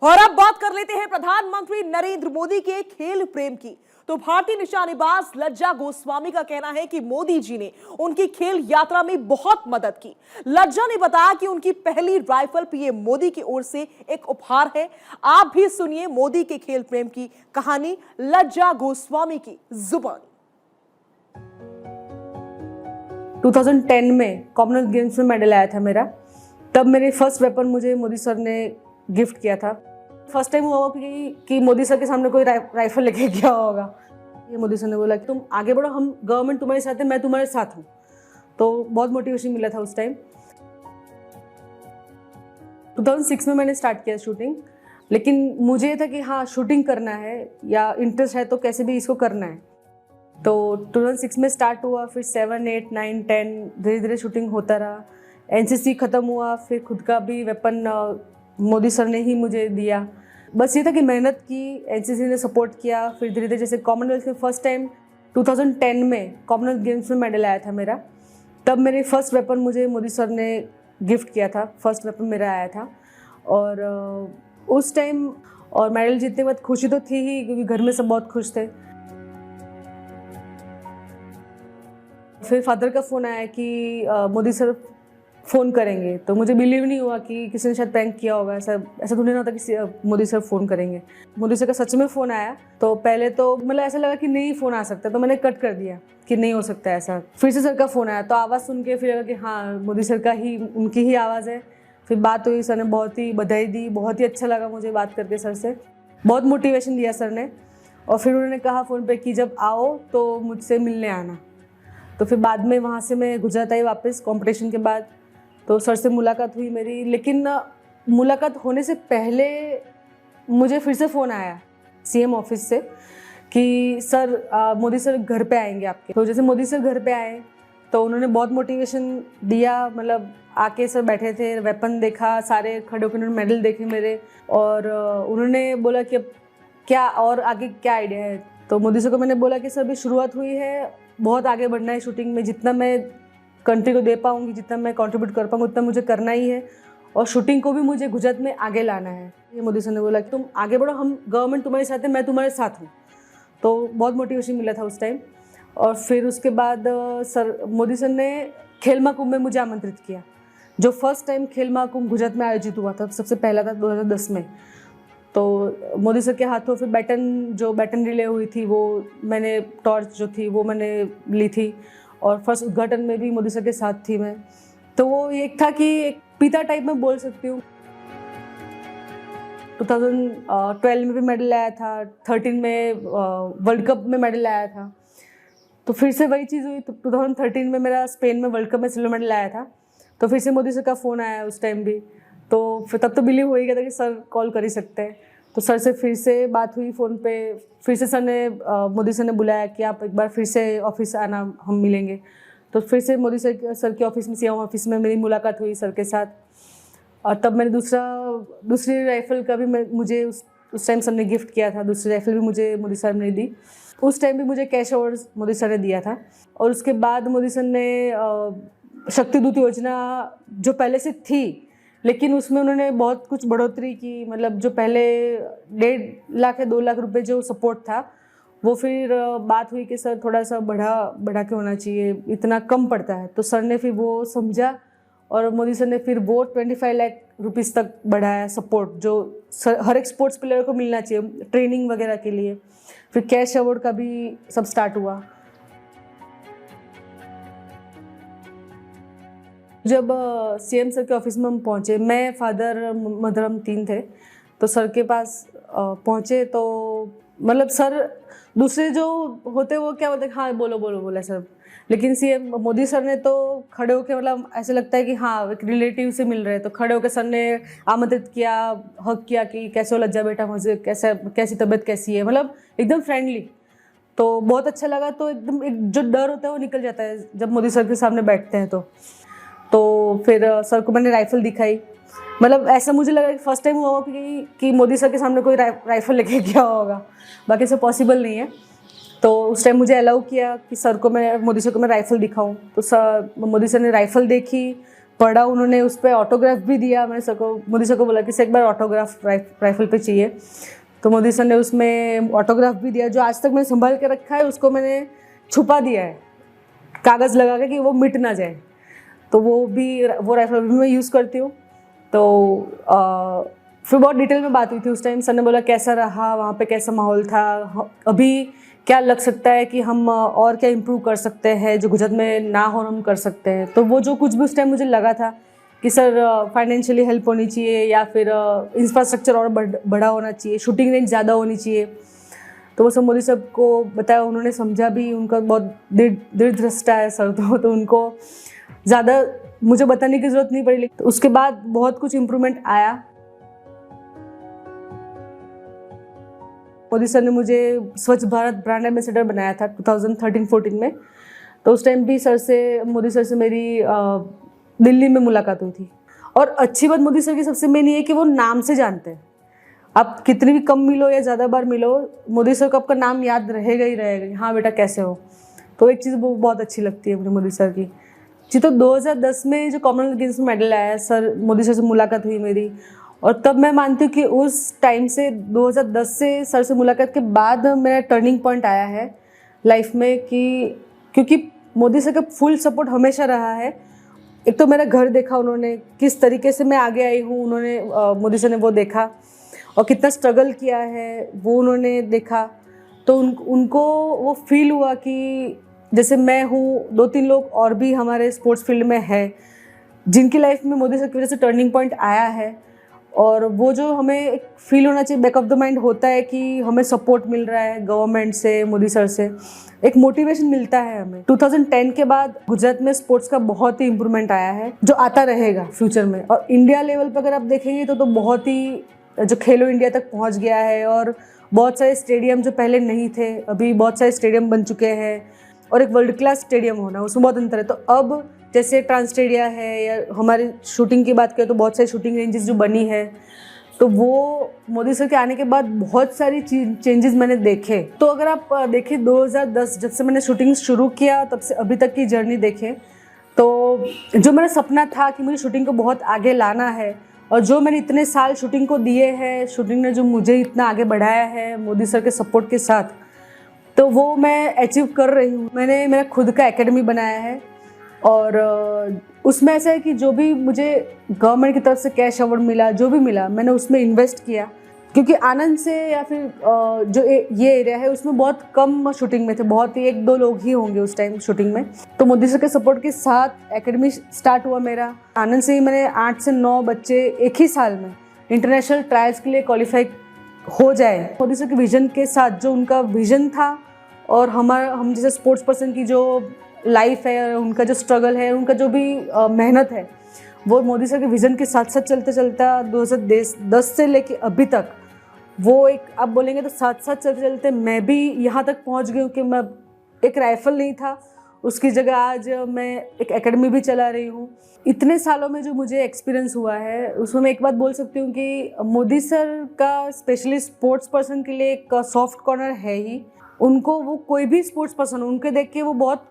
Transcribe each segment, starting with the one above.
और अब बात कर लेते हैं प्रधानमंत्री नरेंद्र मोदी के खेल प्रेम की। तो भारतीय निशानेबाज लज्जा गोस्वामी का कहना है कि मोदी जी ने उनकी खेल यात्रा में बहुत मदद की। लज्जा ने बताया कि उनकी पहली राइफल पीएम मोदी की ओर से एक उपहार है। आप भी सुनिए मोदी के खेल प्रेम की कहानी लज्जा गोस्वामी की जुबानी। 2010 में कॉमनवेल्थ गेम्स में मेडल आया था मेरा। तब मेरे फर्स्ट वेपन मुझे मोदी सर ने गिफ्ट किया था। फर्स्ट टाइम हुआ कि मोदी सर के सामने कोई राइफल लेके गया होगा। ये मोदी सर ने बोला कि तुम आगे बढ़ो, हम गवर्नमेंट तुम्हारे साथ है, मैं तुम्हारे साथ हूँ। तो बहुत मोटिवेशन मिला था उस टाइम। 2006 में मैंने स्टार्ट किया शूटिंग, लेकिन मुझे ये था कि हाँ शूटिंग करना है या इंटरेस्ट है तो कैसे भी इसको करना है। तो 2006 में स्टार्ट हुआ, फिर 7, 8, 9, 10 धीरे धीरे शूटिंग होता रहा। एनसीसी ख़त्म हुआ, फिर खुद का भी वेपन मोदी सर ने ही मुझे दिया। बस ये था कि मेहनत की, एनसीसी ने सपोर्ट किया। फिर धीरे धीरे जैसे कॉमनवेल्थ में फर्स्ट टाइम 2010 में कॉमनवेल्थ गेम्स में मेडल आया था मेरा। तब मेरे फर्स्ट वेपन मुझे मोदी सर ने गिफ्ट किया था। फर्स्ट वेपन मेरा आया था और उस टाइम और मेडल जीतने के बाद खुशी तो थी ही, क्योंकि घर में सब बहुत खुश थे। फिर फादर का फ़ोन आया कि मोदी सर फ़ोन करेंगे। तो मुझे बिलीव नहीं हुआ कि किसी ने शायद प्रैंक किया होगा। ऐसा थोड़ी ना होता कि मोदी सर फ़ोन करेंगे। मोदी सर का सच में फ़ोन आया तो पहले तो मतलब ऐसा लगा कि नहीं फ़ोन आ सकता, तो मैंने कट कर दिया कि नहीं हो सकता ऐसा। फिर से सर का फ़ोन आया तो आवाज़ सुन के फिर लगा कि हाँ मोदी सर का ही, उनकी ही आवाज़ है। फिर बात हुई, सर ने बहुत ही बधाई दी, बहुत ही अच्छा लगा मुझे बात करके सर से। बहुत मोटिवेशन दिया सर ने। और फिर उन्होंने कहा फ़ोन पे कि जब आओ तो मुझसे मिलने आना। तो फिर बाद में वहाँ से मैं गुजरात आई वापस कॉम्पिटिशन के बाद। तो सर से मुलाकात हुई मेरी, लेकिन मुलाकात होने से पहले मुझे फिर से फ़ोन आया सीएम ऑफिस से कि सर मोदी सर घर पे आएंगे आपके। तो जैसे मोदी सर घर पे आए तो उन्होंने बहुत मोटिवेशन दिया। मतलब आके सर बैठे थे, वेपन देखा, सारे खड़े होकर उन्होंने मेडल देखे मेरे। और उन्होंने बोला कि अब क्या और आगे क्या आइडिया है। तो मोदी सर को मैंने बोला कि सर अभी शुरुआत हुई है, बहुत आगे बढ़ना है शूटिंग में। जितना मैं कंट्री को दे पाऊँगी, जितना मैं कंट्रीब्यूट कर पाऊँगी उतना मुझे करना ही है। और शूटिंग को भी मुझे गुजरात में आगे लाना है। ये मोदी सर ने बोला कि तुम आगे बढ़ो, हम गवर्नमेंट तुम्हारे साथ है, मैं तुम्हारे साथ हूँ। तो बहुत मोटिवेशन मिला था उस टाइम। और फिर उसके बाद मोदी सर ने खेल महाकुंभ में मुझे आमंत्रित किया। जो फर्स्ट टाइम खेल महाकुंभ गुजरात में आयोजित हुआ था, सबसे पहला था 2010 में। तो मोदी सर के हाथों फिर बैटन रिले हुई थी, वो मैंने टॉर्च जो थी वो मैंने ली थी। और फर्स्ट उद्घाटन में भी मोदी सर के साथ थी मैं। तो वो एक था कि एक पिता टाइप में बोल सकती हूँ। 2012 में भी मेडल आया था, 13 में वर्ल्ड कप में मेडल आया था। तो फिर से वही चीज़ हुई। तो 2013 में मेरा स्पेन में वर्ल्ड कप में सिल्वर मेडल आया था। तो फिर से मोदी सर का फ़ोन आया उस टाइम भी। तो फिर तब तो बिलीव हो ही गया था कि सर कॉल कर ही सकते हैं। तो सर से फिर से बात हुई फ़ोन पे। फिर से मोदी सर ने बुलाया कि आप एक बार फिर से ऑफिस आना, हम मिलेंगे। तो फिर से मोदी सर के ऑफिस में, सीएम ऑफिस में मेरी मुलाकात हुई सर के साथ। और तब मैंने दूसरी राइफ़ल का भी मुझे उस टाइम सर ने गिफ्ट किया था। दूसरी राइफ़ल भी मुझे मोदी सर ने दी। उस टाइम भी मुझे कैश अवार्ड मोदी सर ने दिया था। और उसके बाद मोदी सर ने शक्ति दूत योजना जो पहले से थी, लेकिन उसमें उन्होंने बहुत कुछ बढ़ोतरी की। मतलब जो पहले 1.5 लाख या 2 लाख रुपए जो सपोर्ट था, वो फिर बात हुई कि सर थोड़ा सा बढ़ा के होना चाहिए, इतना कम पड़ता है। तो सर ने फिर वो समझा और मोदी सर ने फिर वो 25 लाख रुपीज़ तक बढ़ाया सपोर्ट, जो हर एक स्पोर्ट्स प्लेयर को मिलना चाहिए ट्रेनिंग वगैरह के लिए। फिर कैश अवार्ड का भी सब स्टार्ट हुआ। जब सीएम सर के ऑफिस में हम पहुँचे, मैं, फादर, मदर, हम 3 थे। तो सर के पास पहुँचे तो मतलब सर दूसरे जो होते वो क्या बोलते, हाँ बोलो बोलो बोला सर। लेकिन सीएम मोदी सर ने तो खड़े होकर, मतलब ऐसे लगता है कि हाँ एक रिलेटिव से मिल रहे हैं। तो खड़े होकर सर ने आमंत्रित किया, हक किया कि कैसे हो लज्जा बेटा, मुझे कैसी तबीयत कैसी है, मतलब एकदम फ्रेंडली। तो बहुत अच्छा लगा। तो एकदम एक जो डर होता है वो निकल जाता है जब मोदी सर के सामने बैठते हैं। तो फिर सर को मैंने राइफ़ल दिखाई। मतलब ऐसा मुझे लगा कि फर्स्ट टाइम हुआ कि मोदी सर के सामने कोई राइफ़ल लेके गया होगा, बाकी सब पॉसिबल नहीं है। तो उस टाइम मुझे अलाउ किया कि मोदी सर को मैं राइफ़ल दिखाऊं। तो मोदी सर ने राइफ़ल देखी, पढ़ा, उन्होंने उस पर ऑटोग्राफ भी दिया। मैंने सर को, मोदी सर को बोला कि सर एक बार ऑटोग्राफ राइफल पे चाहिए, तो मोदी सर ने उसमें ऑटोग्राफ भी दिया। जो आज तक मैंने संभाल के रखा है उसको मैंने छुपा दिया है कागज़ लगा के कि वो मिट ना जाए, तो वो राइफल भी मैं यूज़ करती हूँ। तो फिर बहुत डिटेल में बात हुई थी उस टाइम। सर ने बोला कैसा रहा वहाँ पे, कैसा माहौल था, अभी क्या लग सकता है कि हम और क्या इम्प्रूव कर सकते हैं जो गुजरात में ना हो हम कर सकते हैं। तो वो जो कुछ भी उस टाइम मुझे लगा था कि सर फाइनेंशियली हेल्प होनी चाहिए या फिर इंफ्रास्ट्रक्चर और बड़ा होना चाहिए, शूटिंग रेंज ज़्यादा होनी चाहिए, तो वो सब मोदी साहब को बताया। उन्होंने समझा भी, उनका बहुत दृढ़ दृष्टा है सर, तो उनको ज़्यादा मुझे बताने की ज़रूरत नहीं पड़ी। लेकिन उसके बाद बहुत कुछ इम्प्रूवमेंट आया। मोदी सर ने मुझे स्वच्छ भारत ब्रांड एम्बेसडर बनाया था 2013-14 में। तो उस टाइम भी मोदी सर से मेरी दिल्ली में मुलाकात हुई थी। और अच्छी बात मोदी सर की सबसे मेन ये है कि वो नाम से जानते हैं। आप कितनी भी कम मिलो या ज़्यादा बार मिलो, मोदी सर को आपका नाम याद रहेगा ही रहेगा। हाँ बेटा कैसे हो। तो एक चीज़ वो बहुत अच्छी लगती है मुझे मोदी सर की जी। तो 2010 में जो कॉमनवेल्थ गेम्स में मेडल आया, सर मोदी सर से मुलाकात हुई मेरी, और तब मैं मानती हूँ कि उस टाइम से 2010 से सर से मुलाकात के बाद मेरा टर्निंग पॉइंट आया है लाइफ में, कि क्योंकि मोदी सर का फुल सपोर्ट हमेशा रहा है। एक तो मेरा घर देखा उन्होंने, किस तरीके से मैं आगे आई हूँ, उन्होंने मोदी सर ने वो देखा, और कितना स्ट्रगल किया है वो उन्होंने देखा। तो उनको वो फील हुआ कि जैसे मैं हूँ, 2-3 लोग और भी हमारे स्पोर्ट्स फील्ड में है जिनकी लाइफ में मोदी सर की वजह से टर्निंग पॉइंट आया है। और वो जो हमें एक फील होना चाहिए, बैक ऑफ द माइंड होता है कि हमें सपोर्ट मिल रहा है गवर्नमेंट से, मोदी सर से, एक मोटिवेशन मिलता है हमें। 2010 के बाद गुजरात में स्पोर्ट्स का बहुत ही इम्प्रूवमेंट आया है जो आता रहेगा फ्यूचर में। और इंडिया लेवल पर अगर आप देखेंगे तो बहुत ही जो खेलो इंडिया तक पहुंच गया है, और बहुत सारे स्टेडियम जो पहले नहीं थे अभी बहुत सारे स्टेडियम बन चुके हैं, और एक वर्ल्ड क्लास स्टेडियम होना उसमें बहुत अंतर है। तो अब जैसे ट्रांस स्टेडिया है, या हमारी शूटिंग की बात करें तो बहुत सारी शूटिंग रेंजेस जो बनी है, तो वो मोदी सर के आने के बाद बहुत सारी चेंजेस मैंने देखे। तो अगर आप देखें 2010 जब से मैंने शूटिंग शुरू किया तब से अभी तक की जर्नी देखें, तो जो मेरा सपना था कि मुझे शूटिंग को बहुत आगे लाना है, और जो मैंने इतने साल शूटिंग को दिए हैं, शूटिंग ने जो मुझे इतना आगे बढ़ाया है मोदी सर के सपोर्ट के साथ, तो वो मैं अचीव कर रही हूँ। मैंने मेरा खुद का एकेडमी बनाया है, और उसमें ऐसा है कि जो भी मुझे गवर्नमेंट की तरफ से कैश अवार्ड मिला, जो भी मिला, मैंने उसमें इन्वेस्ट किया। क्योंकि आनंद से या फिर जो ये एरिया है उसमें बहुत कम शूटिंग में थे, बहुत ही 1-2 लोग ही होंगे उस टाइम शूटिंग में। तो मोदी सर के सपोर्ट के साथ एकेडमी स्टार्ट हुआ मेरा। आनंद से ही मैंने 8 से 9 बच्चे एक ही साल में इंटरनेशनल ट्रायल्स के लिए क्वालिफाई हो जाए। मोदी सर के विजन के साथ, जो उनका विजन था और हम जैसे स्पोर्ट्स पर्सन की जो लाइफ है, उनका जो स्ट्रगल है, उनका जो भी मेहनत है, वो मोदी सर के विजन के साथ साथ चलते चलता 2010 से लेके अभी तक वो एक आप बोलेंगे तो साथ चलते चलते मैं भी यहाँ तक पहुँच गई हूँ कि मैं एक राइफल नहीं था, उसकी जगह आज मैं एक एकेडमी भी चला रही हूँ। इतने सालों में जो मुझे एक्सपीरियंस हुआ है उसमें मैं एक बात बोल सकती हूँ कि मोदी सर का स्पेशली स्पोर्ट्स पर्सन के लिए एक सॉफ्ट कॉर्नर है ही। उनको वो कोई भी स्पोर्ट्स पर्सन उनके देख के वो बहुत,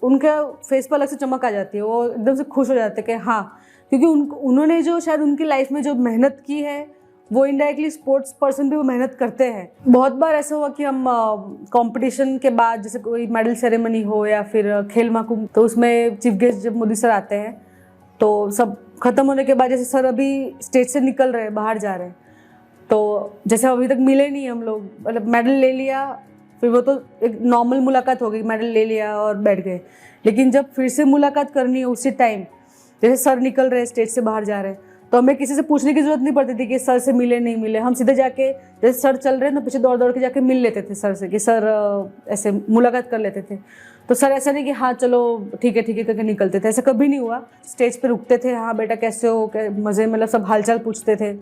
उनका फेस पर अलग से चमक आ जाती है, वो एकदम से खुश हो जाते हैं कि हाँ, क्योंकि उन्होंने जो शायद उनकी लाइफ में जो मेहनत की है वो इनडायरेक्टली स्पोर्ट्स पर्सन भी वो मेहनत करते हैं। बहुत बार ऐसा हुआ कि हम कंपटीशन के बाद जैसे कोई मेडल सेरेमनी हो या फिर खेल महाकुंभ, तो उसमें चीफ गेस्ट जब मोदी सर आते हैं तो सब खत्म होने के बाद जैसे सर अभी स्टेज से निकल रहे हैं, बाहर जा रहे हैं, तो जैसे अभी तक मिले नहीं हम लोग, मतलब मेडल ले लिया, फिर वो तो एक नॉर्मल मुलाकात हो गई, मेडल ले लिया और बैठ गए। लेकिन जब फिर से मुलाकात करनी है उसी टाइम, जैसे सर निकल रहे स्टेज से बाहर जा रहे हैं, तो हमें किसी से पूछने की जरूरत नहीं पड़ती थी कि सर से मिले नहीं मिले। हम सीधे जाके, जैसे सर चल रहे हैं तो पीछे दौड़ दौड़ के जाके मिल लेते थे सर से कि सर ऐसे मुलाकात कर लेते थे। तो सर ऐसा नहीं कि हाँ चलो ठीक है करके निकलते थे, ऐसा कभी नहीं हुआ। स्टेज पे रुकते थे, हाँ बेटा कैसे हो, मज़े, मतलब सब हालचाल पूछते थे।